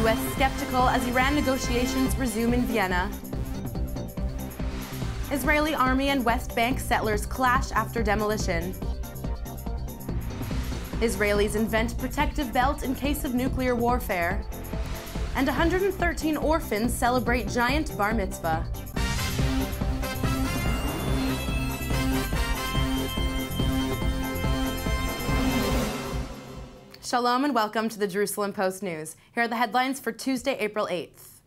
U.S. skeptical as Iran negotiations resume in Vienna. Israeli army and West Bank settlers clash after demolition. Israelis invent protective belt in case of nuclear warfare. And 113 orphans celebrate giant bar mitzvah. Shalom and welcome to the Jerusalem Post News. Here are the headlines for Tuesday, April 8th.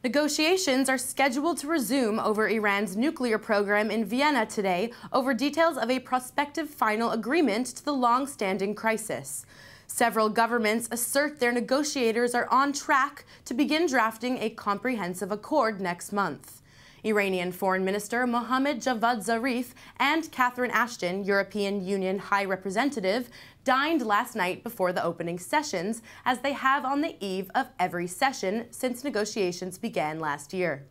Negotiations are scheduled to resume over Iran's nuclear program in Vienna today over details of a prospective final agreement to the long-standing crisis. Several governments assert their negotiators are on track to begin drafting a comprehensive accord next month. Iranian Foreign Minister Mohammad Javad Zarif and Catherine Ashton, European Union High Representative, dined last night before the opening sessions, as they have on the eve of every session since negotiations began last year.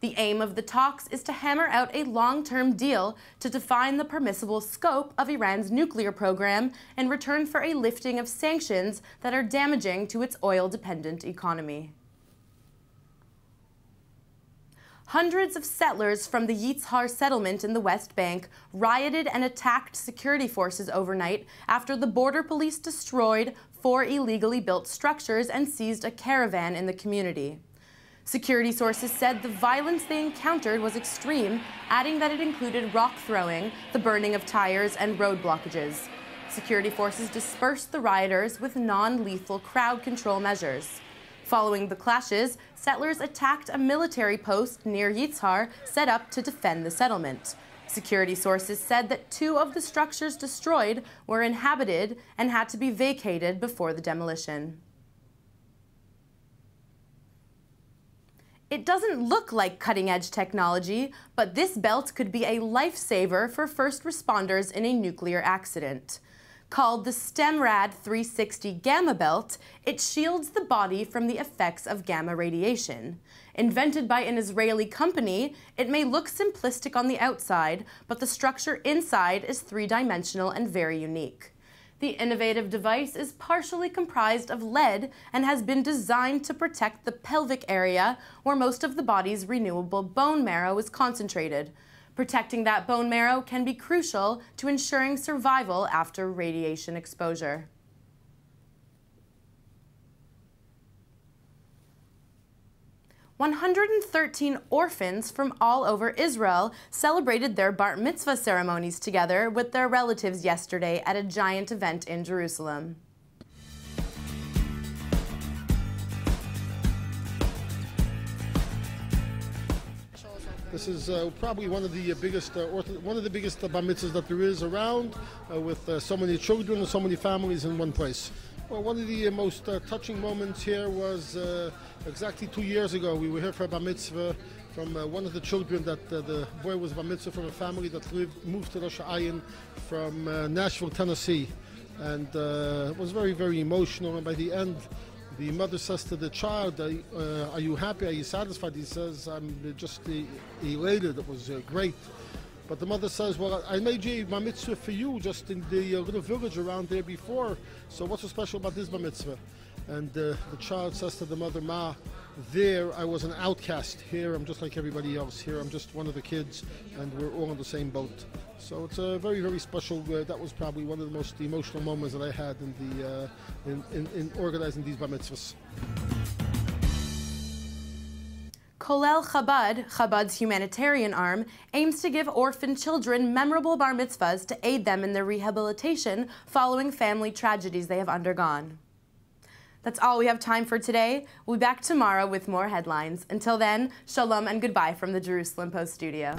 The aim of the talks is to hammer out a long-term deal to define the permissible scope of Iran's nuclear program in return for a lifting of sanctions that are damaging to its oil-dependent economy. Hundreds of settlers from the Yitzhar settlement in the West Bank rioted and attacked security forces overnight after the border police destroyed 4 illegally built structures and seized a caravan in the community. Security sources said the violence they encountered was extreme, adding that it included rock throwing, the burning of tires, and road blockages. Security forces dispersed the rioters with non-lethal crowd control measures. Following the clashes, settlers attacked a military post near Yitzhar set up to defend the settlement. Security sources said that 2 of the structures destroyed were inhabited and had to be vacated before the demolition. It doesn't look like cutting-edge technology, but this belt could be a lifesaver for first responders in a nuclear accident. Called the STEMRAD 360 Gamma Belt, it shields the body from the effects of gamma radiation. Invented by an Israeli company, it may look simplistic on the outside, but the structure inside is 3-dimensional and very unique. The innovative device is partially comprised of lead and has been designed to protect the pelvic area, where most of the body's renewable bone marrow is concentrated. Protecting that bone marrow can be crucial to ensuring survival after radiation exposure. "113 orphans from all over Israel celebrated their bar mitzvah ceremonies together with their relatives yesterday at a giant event in Jerusalem. This is probably one of the biggest bar mitzvahs that there is around, with so many children and so many families in one place. Well, one of the most touching moments here was exactly 2 years ago. We were here for a bar mitzvah from one of the children that the boy was bar mitzvah from a family that moved to Rosh Hashanah from Nashville, Tennessee, and it was very, very emotional. And by the end, the mother says to the child, "Are you happy? Are you satisfied?" He says, "I'm just elated. It was great." But the mother says, "Well, I made you bar mitzvah for you just in the little village around there before. So what's so special about this bar mitzvah?" And the child says to the mother, "Ma, there I was an outcast. Here I'm just like everybody else. Here I'm just one of the kids, and we're all on the same boat." So it's a very, very special. That was probably one of the most emotional moments that I had in organizing these bar mitzvahs. Kolel Chabad, Chabad's humanitarian arm, aims to give orphan children memorable bar mitzvahs to aid them in their rehabilitation following family tragedies they have undergone. That's all we have time for today. We'll be back tomorrow with more headlines. Until then, shalom and goodbye from the Jerusalem Post studio.